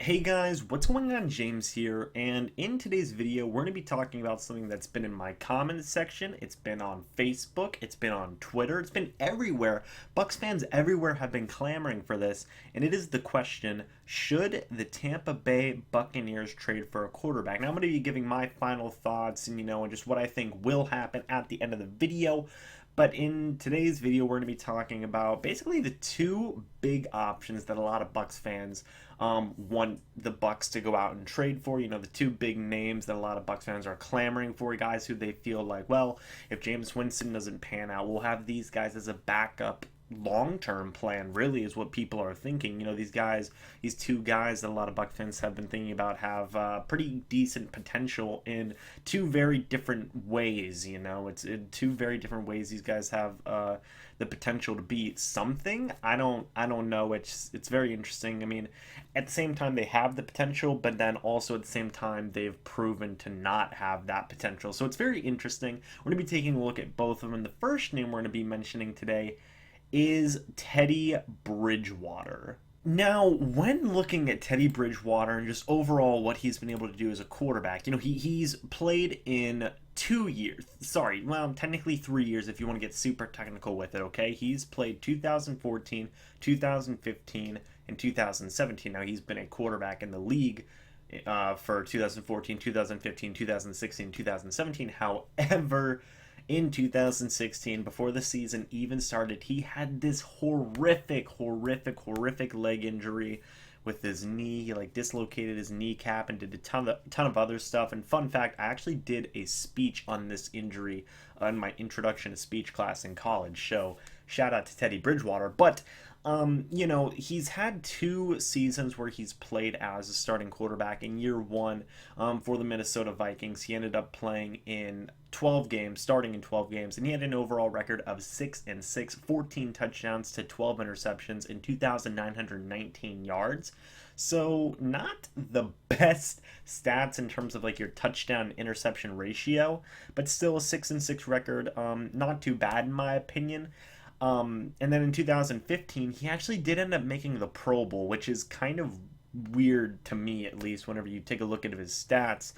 Hey guys, what's going on? James here, and in today's video, we're going to be talking about something that's been in my comments section. It's been on Facebook, it's been on Twitter, it's been everywhere. Bucs fans everywhere have been clamoring for this, and it is the question, should the Tampa Bay Buccaneers trade for a quarterback? Now, I'm going to be giving my final thoughts and just what I think will happen at the end of the video. But in today's video, we're going to be talking about basically the two big options that a lot of Bucs fans want the Bucs to go out and trade for. The two big names that a lot of Bucs fans are clamoring for, guys who they feel like, well, if James Winston doesn't pan out, we'll have these guys as a backup long-term plan, really, is what people are thinking. These two guys that a lot of Bucs fans have been thinking about have pretty decent potential in two very different ways. It's in two very different ways. These guys have the potential to be something. I don't know. It's very interesting. I mean, at the same time they have the potential, but then also at the same time they've proven to not have that potential. So it's very interesting. We're going to be taking a look at both of them. And the first name we're going to be mentioning today is Teddy Bridgewater. Now, when looking at Teddy Bridgewater and just overall what he's been able to do as a quarterback, he's played in 2 years. Sorry, well, technically 3 years if you want to get super technical with it, okay? He's played 2014, 2015, and 2017. Now, he's been a quarterback in the league for 2014, 2015, 2016, 2017. However, in 2016, before the season even started, he had this horrific leg injury with his knee. He dislocated his kneecap and did a ton of other stuff. And fun fact, I actually did a speech on this injury in my introduction to speech class in college. So shout out to Teddy Bridgewater. But he's had 2 seasons where he's played as a starting quarterback. In year one, for the Minnesota Vikings, he ended up playing in 12 games, starting in 12 games, and he had an overall record of 6-6, 14 touchdowns to 12 interceptions and 2,919 yards. So not the best stats in terms of your touchdown interception ratio, but still a 6-6 record. Not too bad in my opinion. And then in 2015, he actually did end up making the Pro Bowl, which is kind of weird to me, at least, whenever you take a look at his stats.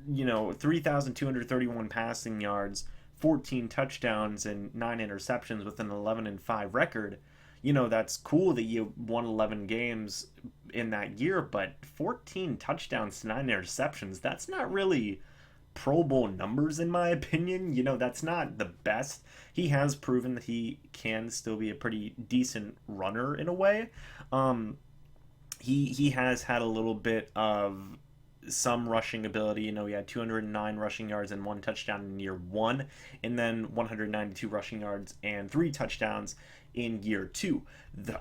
3,231 passing yards, 14 touchdowns, and 9 interceptions with an 11-5 record. That's cool that you won 11 games in that year, but 14 touchdowns to 9 interceptions, that's not really Pro Bowl numbers in my opinion. That's not the best. He has proven that he can still be a pretty decent runner in a way. He has had a little bit of some rushing ability. He had 209 rushing yards and 1 touchdown in year one, and then 192 rushing yards and 3 touchdowns in year two.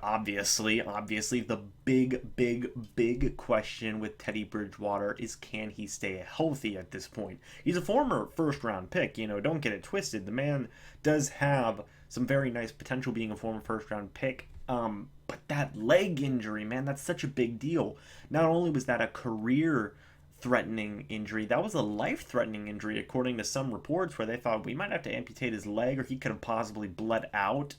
Obviously, the big question with Teddy Bridgewater is, can he stay healthy at this point? He's a former first-round pick. Don't get it twisted. The man does have some very nice potential being a former first-round pick. But that leg injury, man, that's such a big deal. Not only was that a career threatening injury, that was a life-threatening injury according to some reports, where they thought we might have to amputate his leg, or he could have possibly bled out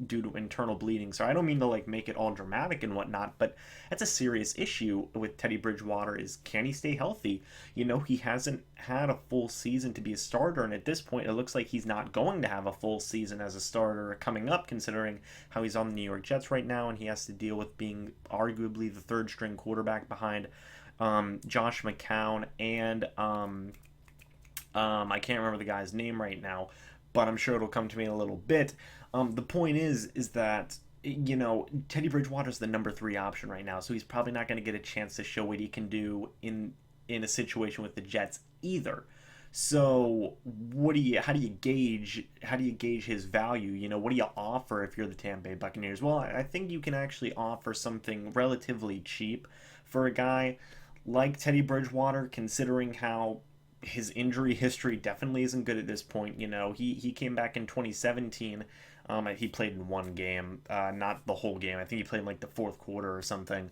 due to internal bleeding. So I don't mean to make it all dramatic and whatnot, but that's a serious issue with Teddy Bridgewater, is can he stay healthy? He hasn't had a full season to be a starter, and at this point it looks like he's not going to have a full season as a starter coming up, considering how he's on the New York Jets right now, and he has to deal with being arguably the third string quarterback behind Josh McCown and I can't remember the guy's name right now, but I'm sure it'll come to me in a little bit. The point is that Teddy Bridgewater's the number 3 option right now, so he's probably not going to get a chance to show what he can do in a situation with the Jets either. So how do you gauge his value? What do you offer if you're the Tampa Bay Buccaneers? Well, I think you can actually offer something relatively cheap for a guy like Teddy Bridgewater, considering how his injury history definitely isn't good at this point. He came back in 2017. He played in one game, not the whole game. I think he played in the fourth quarter or something.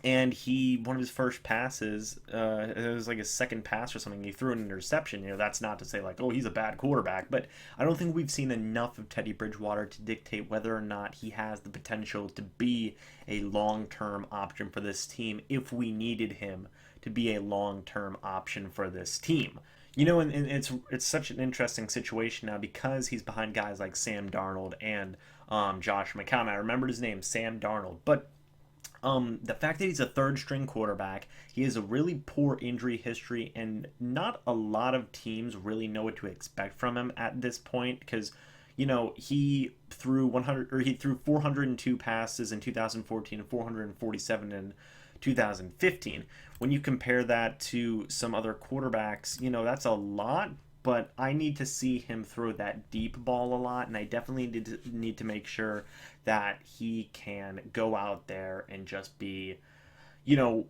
and one of his first passes, it was like his second pass or something, he threw an interception. That's not to say like, oh, he's a bad quarterback, but I don't think we've seen enough of Teddy Bridgewater to dictate whether or not he has the potential to be a long-term option for this team if we needed him to be a long-term option for this team. And it's such an interesting situation now because he's behind guys like Sam Darnold and Josh McCown. I remembered his name, Sam Darnold, but the fact that he's a third string quarterback, he has a really poor injury history, and not a lot of teams really know what to expect from him at this point because, he threw 402 passes in 2014 and 447 in 2015. When you compare that to some other quarterbacks, that's a lot, but I need to see him throw that deep ball a lot, and I definitely need to make sure that he can go out there and just be, you know,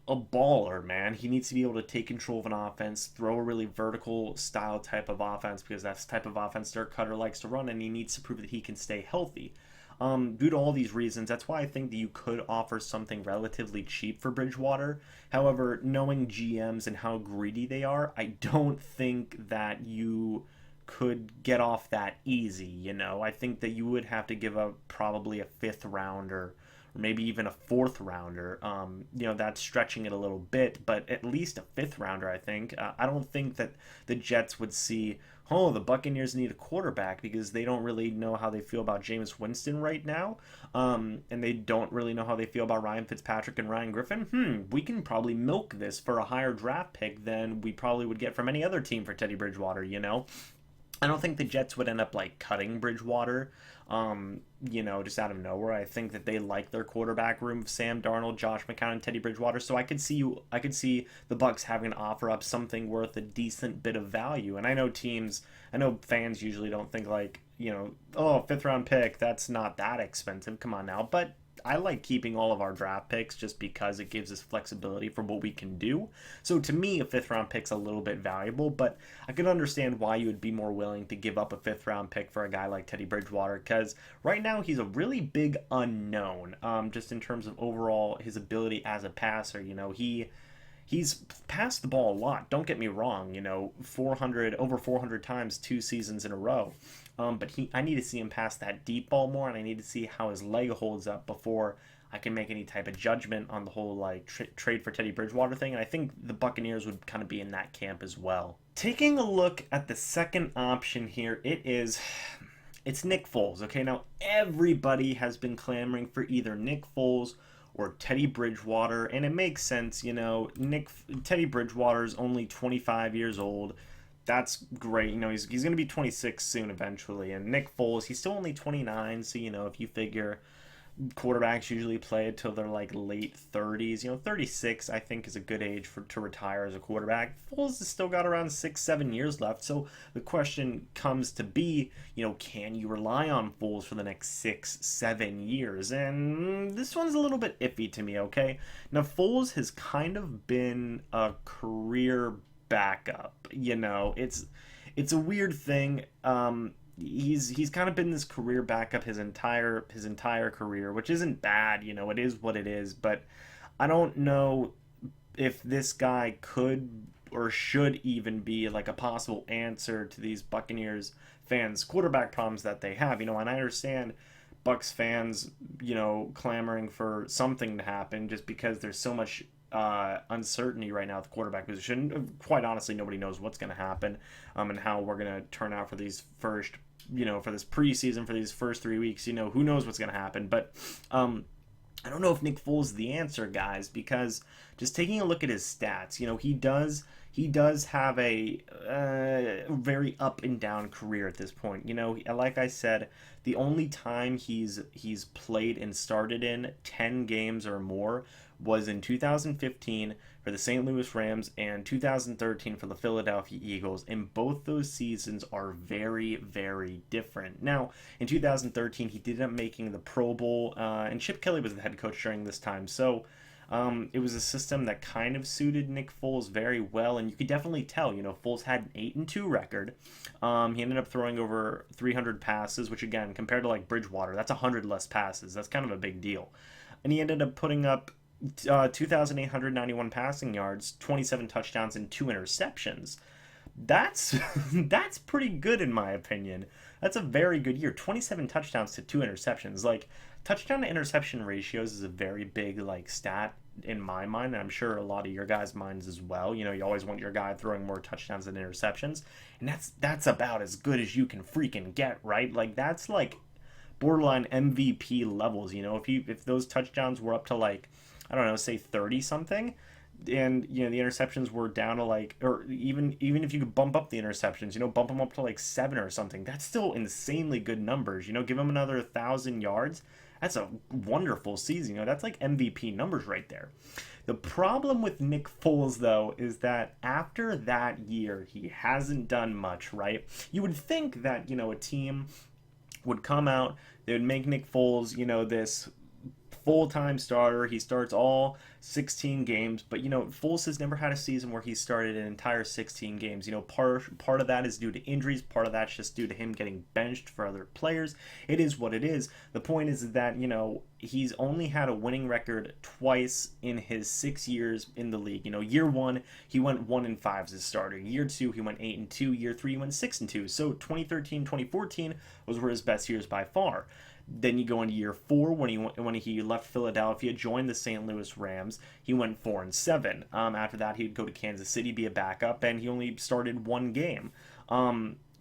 a baller, man. He needs to be able to take control of an offense, throw a really vertical style type of offense because that's the type of offense Dirk Cutter likes to run, and he needs to prove that he can stay healthy. Due to all these reasons, that's why I think that you could offer something relatively cheap for Bridgewater. However, knowing GMs and how greedy they are, I don't think that you could get off that easy. I think that you would have to give up probably a fifth rounder or maybe even a fourth rounder. That's stretching it a little bit, but at least a fifth rounder, I think. I don't think that the Jets would see, oh, the Buccaneers need a quarterback because they don't really know how they feel about Jameis Winston right now. And they don't really know how they feel about Ryan Fitzpatrick and Ryan Griffin. We can probably milk this for a higher draft pick than we probably would get from any other team for Teddy Bridgewater. I don't think the Jets would end up like cutting Bridgewater, just out of nowhere. I think that they like their quarterback room of Sam Darnold, Josh McCown, and Teddy Bridgewater. So I could see the Bucs having to offer up something worth a decent bit of value. And I know fans usually don't think like, oh, fifth round pick, that's not that expensive. Come on now, but I like keeping all of our draft picks just because it gives us flexibility for what we can do. So to me, a fifth round pick's a little bit valuable, but I can understand why you would be more willing to give up a fifth round pick for a guy like Teddy Bridgewater because right now he's a really big unknown, just in terms of overall his ability as a passer. He's passed the ball a lot. Don't get me wrong. 400 times 2 seasons in a row. But I need to see him pass that deep ball more, and I need to see how his leg holds up before I can make any type of judgment on the whole like trade for Teddy Bridgewater thing. And I think the Buccaneers would kind of be in that camp as well. Taking a look at the second option here, it's Nick Foles. Okay, now everybody has been clamoring for either Nick Foles or Teddy Bridgewater, and it makes sense. Teddy Bridgewater is only 25 years old. That's great. He's going to be 26 soon eventually. And Nick Foles, he's still only 29. So, if you figure quarterbacks usually play until they're like late 30s, 36 I think is a good age to retire as a quarterback. Foles has still got around 6-7 years left. So the question comes to be, can you rely on Foles for the next 6-7 years? And this one's a little bit iffy to me, okay? Now, Foles has kind of been a career backup. It's a weird thing. He's kind of been this career backup his entire career, which isn't bad. It is what it is. But I don't know if this guy could or should even be like a possible answer to these Buccaneers fans' quarterback problems that they have. And I understand Bucs fans, clamoring for something to happen just because there's so much uncertainty right now at the quarterback position. Quite honestly, nobody knows what's going to happen and how we're going to turn out for these first, for this preseason, for these first 3 weeks. Who knows what's going to happen. But I don't know if Nick Foles is the answer, guys, because just taking a look at his stats, he does have a very up and down career at this point. Like I said, the only time he's played and started in 10 games or more was in 2015 for the St. Louis Rams and 2013 for the Philadelphia Eagles, and both those seasons are very, very different. Now, in 2013, he did end up making the Pro Bowl, and Chip Kelly was the head coach during this time, so it was a system that kind of suited Nick Foles very well, and you could definitely tell, Foles had an 8-2 record. He ended up throwing over 300 passes, which again, compared to like Bridgewater, that's 100 less passes. That's kind of a big deal. And he ended up putting up 2,891 passing yards, 27 touchdowns, and 2 interceptions. That's that's pretty good in my opinion. That's a very good year. 27 touchdowns to 2 interceptions. Like touchdown to interception ratios is a very big like stat in my mind, and I'm sure a lot of your guys' minds as well. You know, you always want your guy throwing more touchdowns than interceptions, and that's about as good as you can freaking get, right? Like that's like borderline MVP levels. You know, if those touchdowns were up to like I don't know, say 30 something, and you know the interceptions were down to like, or even if you could bump up the interceptions, you know, bump them up to like 7 or something, that's still insanely good numbers. You know, give them another 1,000 yards, that's a wonderful season. You know, that's like MVP numbers right there. The problem with Nick Foles though is that after that year he hasn't done much, right? You would think that, you know, a team would come out, they would make Nick Foles, you know, this full-time starter. He starts all 16 games, but you know, Foles has never had a season where he started an entire 16 games. You know, part of that is due to injuries, part of that's just due to him getting benched for other players. It is what it is. The point is that, you know, he's only had a winning record twice in his 6 years in the league. You know, year 1 he went 1-5 as a starter. Year 2 he went 8-2. Year 3 he went 6-2. So 2013, 2014 were his best years by far. Then you go into year 4 when he left Philadelphia, joined the St. Louis Rams. He went 4-7. After that, he'd go to Kansas City, be a backup, and he only started 1 game.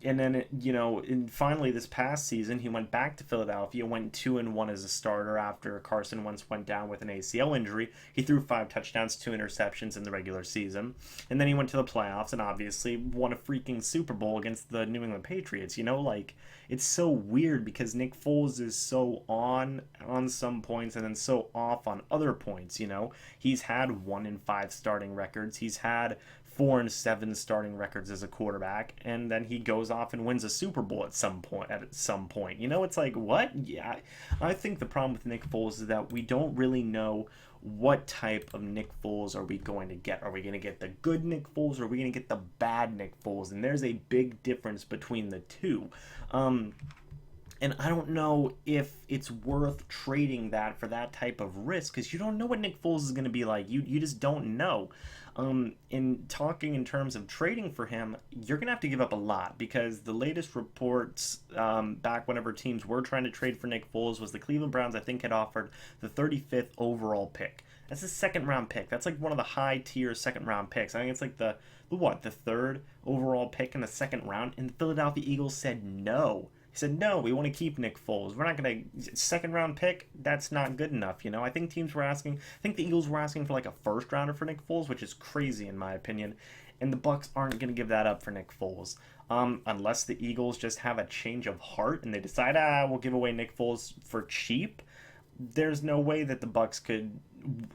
And then, you know, and finally this past season, he went back to Philadelphia, went 2-1 as a starter after Carson Wentz went down with an ACL injury. He threw 5 touchdowns, 2 interceptions in the regular season. And then he went to the playoffs and obviously won a freaking Super Bowl against the New England Patriots. You know, like, it's so weird because Nick Foles is so on some points and then so off on other points, you know. He's had 1-5 starting records. He's had 4-7 starting records as a quarterback, and then he goes off and wins a Super Bowl at some point. You know, it's like, what? Yeah, I think the problem with Nick Foles is that we don't really know what type of Nick Foles are we going to get. Are we going to get the good Nick Foles, or are we going to get the bad Nick Foles? And there's a big difference between the two. And I don't know if it's worth trading that for that type of risk, because you don't know what Nick Foles is going to be like. You just don't know. In talking in terms of trading for him, you're going to have to give up a lot, because the latest reports back whenever teams were trying to trade for Nick Foles was the Cleveland Browns, I think, had offered the 35th overall pick. That's a second round pick. That's like one of the high tier second round picks. I think it's like the 3rd overall pick in the second round, and the Philadelphia Eagles said no. He said, no, we want to keep Nick Foles. We're not going to, second round pick, that's not good enough, you know. I think the Eagles were asking for like a first rounder for Nick Foles, which is crazy in my opinion. And the Bucs aren't going to give that up for Nick Foles. Unless the Eagles just have a change of heart and they decide, we'll give away Nick Foles for cheap. There's no way that the Bucs could,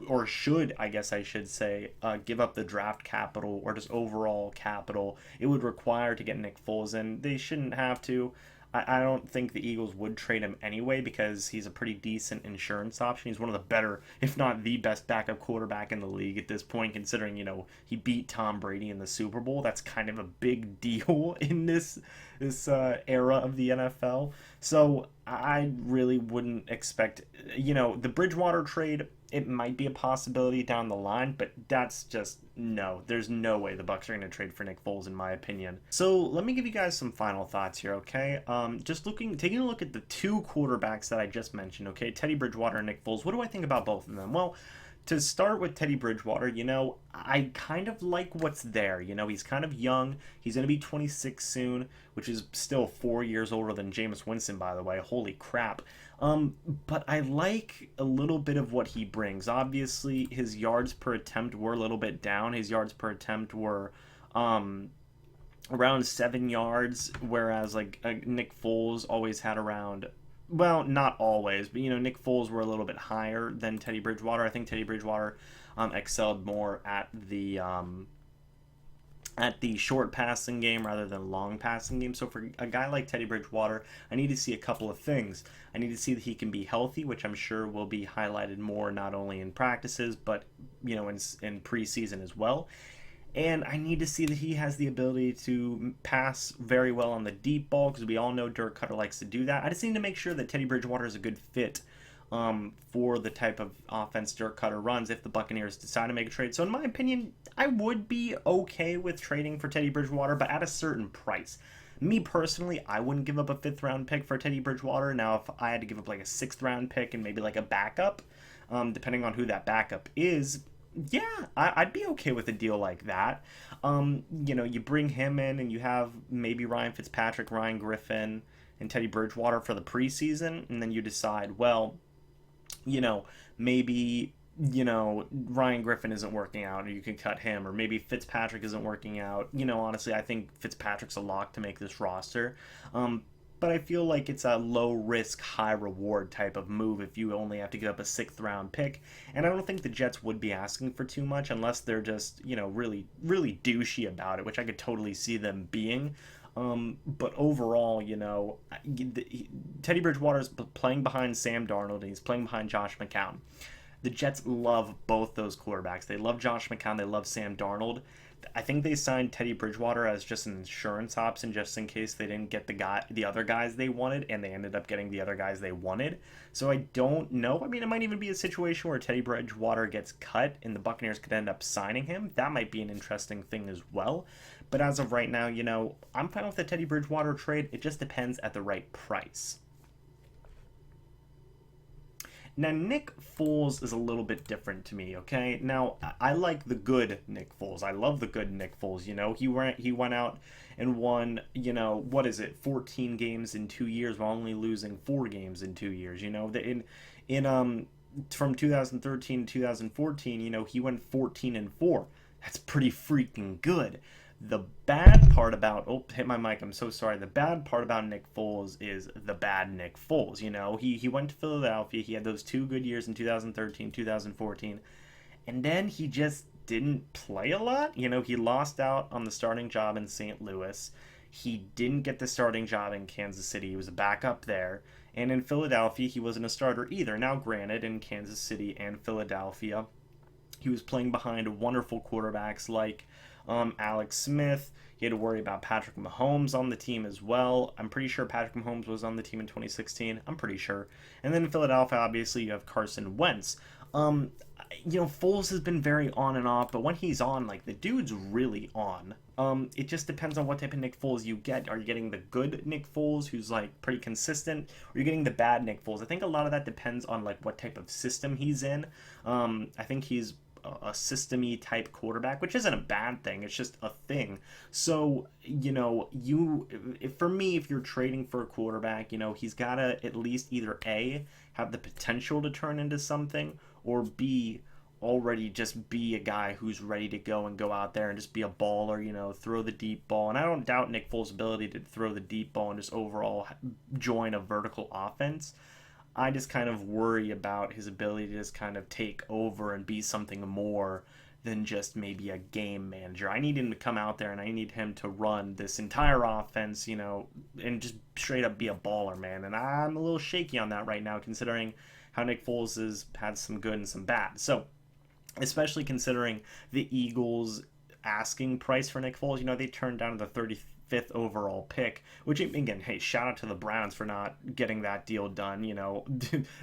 or should, I guess I should say, give up the draft capital or just overall capital it would require to get Nick Foles, and they shouldn't have to. I don't think the Eagles would trade him anyway, because he's a pretty decent insurance option. He's one of the better, if not the best, backup quarterback in the league at this point, considering, you know, he beat Tom Brady in the Super Bowl. That's kind of a big deal in this era of the NFL. So I really wouldn't expect, you know, the Bridgewater trade, it might be a possibility down the line, but that's just, no, there's no way the Bucs are going to trade for Nick Foles, in my opinion. So let me give you guys some final thoughts here, okay? Taking a look at the 2 quarterbacks that I just mentioned, okay? Teddy Bridgewater and Nick Foles. What do I think about both of them? Well, to start with Teddy Bridgewater, you know, I kind of like what's there. You know, he's kind of young. He's going to be 26 soon, which is still 4 years older than Jameis Winston, by the way. Holy crap. But I like a little bit of what he brings. Obviously, his yards per attempt were a little bit down. His yards per attempt were around 7 yards, whereas like Nick Foles always had around, well, not always, but you know, Nick Foles were a little bit higher than Teddy Bridgewater. I think Teddy Bridgewater excelled more at the short passing game rather than long passing game. So for a guy like Teddy Bridgewater, I need to see a couple of things. I need to see that he can be healthy, which I'm sure will be highlighted more not only in practices, but you know, in preseason as well. And I need to see that he has the ability to pass very well on the deep ball, because we all know Dirk Cutter likes to do that. I just need to make sure that Teddy Bridgewater is a good fit for the type of offense Dirk Cutter runs if the Buccaneers decide to make a trade. So in my opinion, I would be okay with trading for Teddy Bridgewater, but at a certain price. Me personally, I wouldn't give up a fifth round pick for Teddy Bridgewater. Now, if I had to give up like a sixth round pick and maybe like a backup, depending on who that backup is, yeah, I'd be okay with a deal like that. You bring him in and you have maybe Ryan Fitzpatrick, Ryan Griffin, and Teddy Bridgewater for the preseason, and then you decide, well, you know, maybe, Ryan Griffin isn't working out, or you can cut him, or maybe Fitzpatrick isn't working out. Honestly, I think Fitzpatrick's a lock to make this roster. But I feel like it's a low risk, high reward type of move if you only have to give up a sixth round pick. And I don't think the Jets would be asking for too much unless they're just, really, really douchey about it, which I could totally see them being. But overall, Teddy Bridgewater's playing behind Sam Darnold and he's playing behind Josh McCown. The Jets love both those quarterbacks. They love Josh McCown. They love Sam Darnold. I think they signed Teddy Bridgewater as just an insurance option, just in case they didn't get the other guys they wanted, and they ended up getting the other guys they wanted. So I don't know. I mean, it might even be a situation where Teddy Bridgewater gets cut, and the Buccaneers could end up signing him. That might be an interesting thing as well. But as of right now, I'm fine with the Teddy Bridgewater trade. It just depends at the right price. Now, Nick Foles is a little bit different to me, okay? Now, I like the good Nick Foles. I love the good Nick Foles, He went out and won, 14 games in 2 years while only losing 4 games in 2 years, from 2013 to 2014, he went 14-4. That's pretty freaking good. The bad part about hit my mic, I'm so sorry. The bad part about Nick Foles is the bad Nick Foles. He went to Philadelphia. He had those 2 good years in 2013, 2014, and then he just didn't play a lot. He lost out on the starting job in St. Louis. He didn't get the starting job in Kansas City. He was a backup there. And in Philadelphia, he wasn't a starter either. Now, granted, in Kansas City and Philadelphia, he was playing behind wonderful quarterbacks like Alex Smith. He had to worry about Patrick Mahomes on the team as well. I'm pretty sure Patrick Mahomes was on the team in 2016. I'm pretty sure. And then in Philadelphia, obviously, you have Carson Wentz. Foles has been very on and off, but when he's on, the dude's really on. It just depends on what type of Nick Foles you get. Are you getting the good Nick Foles, who's, pretty consistent, or are you getting the bad Nick Foles? I think a lot of that depends on, what type of system he's in. I think he's a system-y type quarterback, which isn't a bad thing. It's just a thing. So, for me, if you're trading for a quarterback, he's got to at least either A, have the potential to turn into something, or B, already just be a guy who's ready to go and go out there and just be a baller, throw the deep ball. And I don't doubt Nick Foles' ability to throw the deep ball and just overall join a vertical offense. I just kind of worry about his ability to just kind of take over and be something more than just maybe a game manager. I need him to come out there and I need him to run this entire offense, and just straight up be a baller, man. And I'm a little shaky on that right now, considering how Nick Foles has had some good and some bad. So, especially considering the Eagles' asking price for Nick Foles, they turned down the 35th overall pick, which, again, hey, shout out to the Browns for not getting that deal done.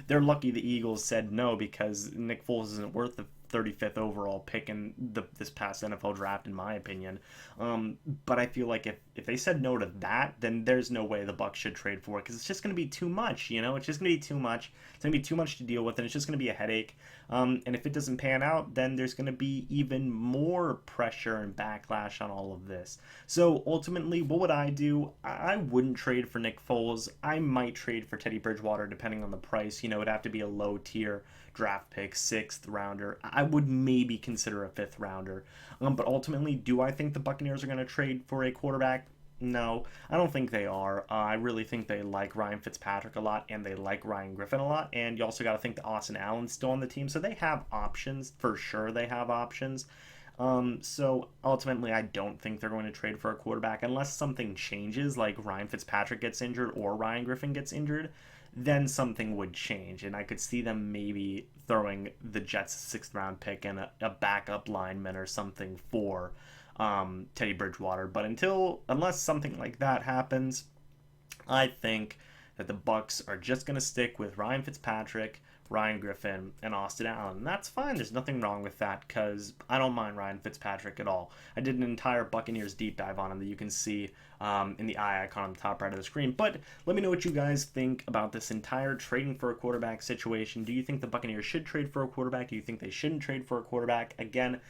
They're lucky the Eagles said no, because Nick Foles isn't worth the 35th overall pick in this past NFL draft, in my opinion. But I feel like if they said no to that, then there's no way the Bucs should trade for it, because it's just going to be too much. It's just going to be too much. It's going to be too much to deal with, and it's just going to be a headache. And if it doesn't pan out, then there's going to be even more pressure and backlash on all of this. So ultimately, what would I do? I wouldn't trade for Nick Foles. I might trade for Teddy Bridgewater, depending on the price. It'd have to be a low tier draft pick, 6th rounder. I would maybe consider a 5th rounder. But ultimately, do I think the Buccaneers are going to trade for a quarterback? No, I don't think they are. I really think they like Ryan Fitzpatrick a lot, and they like Ryan Griffin a lot. And you also got to think that Austin Allen's still on the team, so they have options. For sure, they have options. So ultimately, I don't think they're going to trade for a quarterback unless something changes, like Ryan Fitzpatrick gets injured or Ryan Griffin gets injured. Then something would change, and I could see them maybe throwing the Jets' 6th round pick and a backup lineman or something for Teddy Bridgewater. But unless something like that happens, I think that the Bucs are just going to stick with Ryan Fitzpatrick, Ryan Griffin, and Austin Allen. And that's fine. There's nothing wrong with that because I don't mind Ryan Fitzpatrick at all. I did an entire Buccaneers deep dive on him that you can see in the eye icon on the top right of the screen. But let me know what you guys think about this entire trading for a quarterback situation. Do you think the Buccaneers should trade for a quarterback? Do you think they shouldn't trade for a quarterback? Again,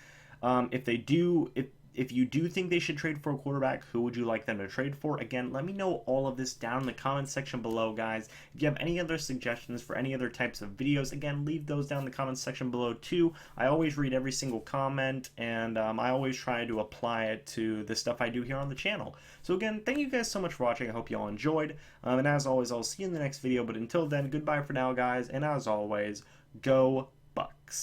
if they do, if you do think they should trade for a quarterback, who would you like them to trade for? Again, let me know all of this down in the comment section below, guys. If you have any other suggestions for any other types of videos, again, leave those down in the comment section below too. I always read every single comment, and I always try to apply it to the stuff I do here on the channel. So again, thank you guys so much for watching. I hope you all enjoyed. And as always, I'll see you in the next video. But until then, goodbye for now, guys. And as always, go Bucks.